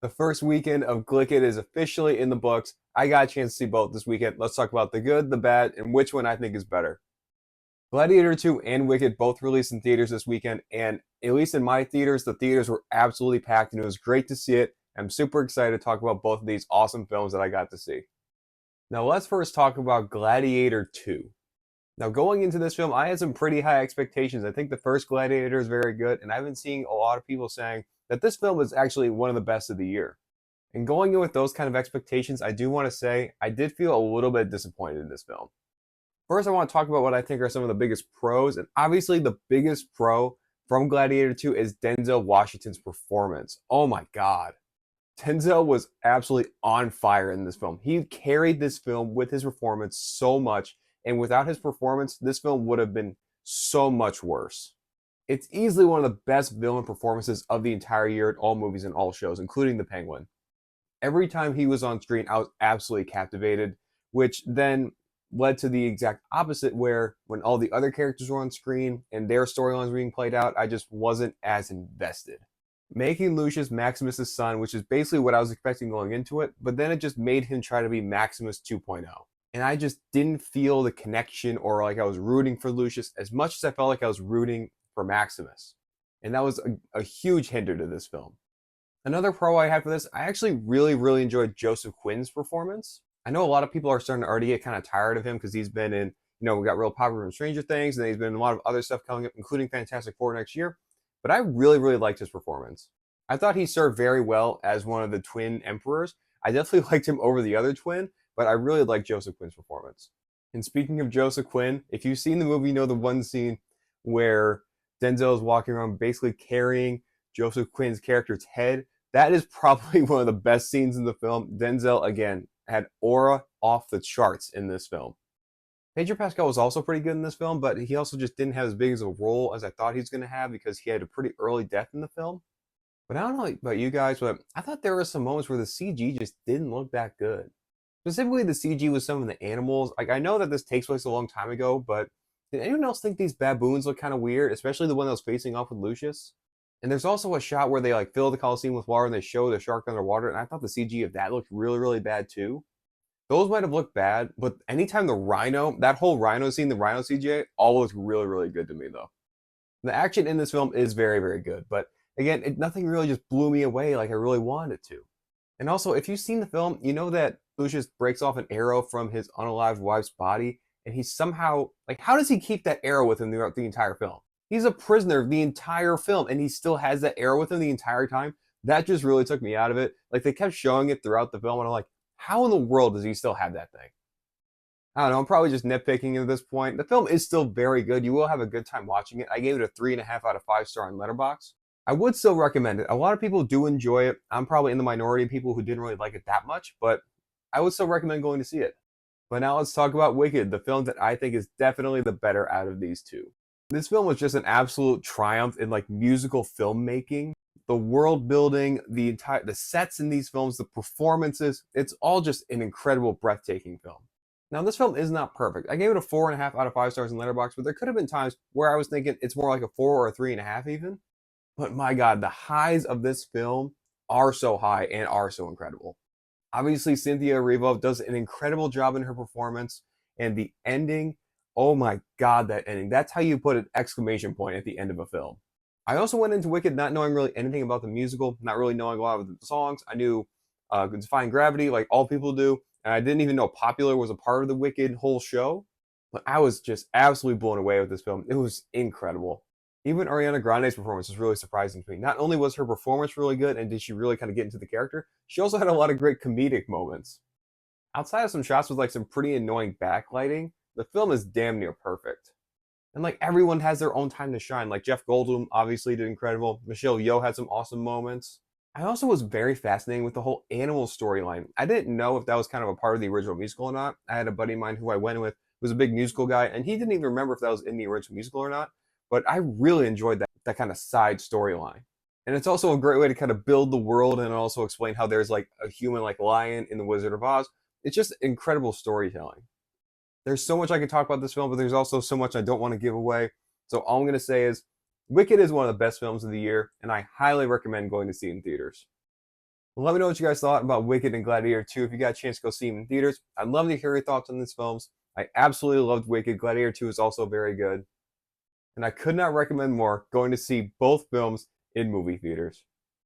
The first weekend of GLICKED is officially in the books. I got a chance to see both this weekend. Let's talk about the good, the bad, and which one I think is better. Gladiator 2 and Wicked both released in theaters this weekend, and at least in my theaters, the theaters were absolutely packed, and it was great to see it. I'm super excited to talk about both of these awesome films that I got to see. Now, let's first talk about Gladiator 2. Now, going into this film, I had some pretty high expectations. I think the first Gladiator is very good, and I've been seeing a lot of people saying that this film is actually one of the best of the year. And going in with those kind of expectations, I do want to say I did feel a little bit disappointed in this film. First, I want to talk about what I think are some of the biggest pros, and obviously the biggest pro from Gladiator 2 is Denzel Washington's performance. Oh my God. Denzel was absolutely on fire in this film. He carried this film with his performance so much, and without his performance, this film would have been so much worse. It's easily one of the best villain performances of the entire year at all movies and all shows, including The Penguin. Every time he was on screen, I was absolutely captivated, which then led to the exact opposite, where when all the other characters were on screen and their storylines were being played out, I just wasn't as invested. Making Lucius Maximus's son, which is basically what I was expecting going into it, but then it just made him try to be Maximus 2.0. And I just didn't feel the connection or like I was rooting for Lucius as much as I felt like I was rooting for Maximus. And that was a huge hinder to this film. Another pro I had for this, I actually really enjoyed Joseph Quinn's performance. I know a lot of people are starting to already get kind of tired of him because he's been in, we got real popular in Stranger Things, and he's been in a lot of other stuff coming up, including Fantastic Four next year. But I really liked his performance. I thought he served very well as one of the twin emperors. I definitely liked him over the other twin, but I really liked Joseph Quinn's performance. And speaking of Joseph Quinn, if you've seen the movie, you know the one scene where Denzel is walking around basically carrying Joseph Quinn's character's head. That is probably one of the best scenes in the film. Denzel, again, had aura off the charts in this film. Pedro Pascal was also pretty good in this film, but he also just didn't have as big as a role as I thought he was going to have because he had a pretty early death in the film. But I don't know about you guys, but I thought there were some moments where the CG just didn't look that good. Specifically, the CG with some of the animals. Like, I know that this takes place a long time ago, but did anyone else think these baboons look kind of weird, especially the one that was facing off with Lucius? And there's also a shot where they like fill the Coliseum with water and they show the shark underwater, and I thought the CG of that looked really bad too. Those might have looked bad, but anytime the rhino, that whole rhino scene, the rhino CGI, all looked really good to me though. The action in this film is very good, but again, nothing really just blew me away like I really wanted it to. And also, if you've seen the film, you know that Lucius breaks off an arrow from his unalived wife's body, and he somehow, like, how does he keep that arrow with him throughout the entire film? He's a prisoner the entire film, and he still has that arrow with him the entire time. That just really took me out of it. Like, they kept showing it throughout the film, and I'm like, how in the world does he still have that thing? I don't know. I'm probably just nitpicking at this point. The film is still very good. You will have a good time watching it. I gave it a 3.5 out of 5 star on Letterboxd. I would still recommend it. A lot of people do enjoy it. I'm probably in the minority of people who didn't really like it that much, but I would still recommend going to see it. But now let's talk about Wicked, the film that I think is definitely the better out of these two. This film was just an absolute triumph in like musical filmmaking. The world building, the sets in these films, the performances, it's all just an incredible, breathtaking film. Now, this film is not perfect. I gave it a 4.5 out of 5 stars in Letterboxd, but there could have been times where I was thinking it's more like a 4 or a 3.5 even. But my God, the highs of this film are so high and are so incredible. Obviously, Cynthia Erivo does an incredible job in her performance, and the ending, oh my God, that ending. That's how you put an exclamation point at the end of a film. I also went into Wicked not knowing really anything about the musical, not really knowing a lot of the songs. I knew Defying Gravity, like all people do, and I didn't even know Popular was a part of the Wicked whole show. But I was just absolutely blown away with this film. It was incredible. Even Ariana Grande's performance was really surprising to me. Not only was her performance really good and did she really kind of get into the character, she also had a lot of great comedic moments. Outside of some shots with like some pretty annoying backlighting, the film is damn near perfect. And like everyone has their own time to shine. Like Jeff Goldblum obviously did incredible. Michelle Yeoh had some awesome moments. I also was very fascinated with the whole animal storyline. I didn't know if that was kind of a part of the original musical or not. I had a buddy of mine who I went with who was a big musical guy, and he didn't even remember if that was in the original musical or not. But I really enjoyed that kind of side storyline. And it's also a great way to kind of build the world and also explain how there's like a human like lion in The Wizard of Oz. It's just incredible storytelling. There's so much I could talk about this film, but there's also so much I don't want to give away. So all I'm going to say is Wicked is one of the best films of the year, and I highly recommend going to see it in theaters. Let me know what you guys thought about Wicked and Gladiator 2 if you got a chance to go see them in theaters. I'd love to hear your thoughts on these films. I absolutely loved Wicked. Gladiator 2 is also very good. And I could not recommend more going to see both films in movie theaters.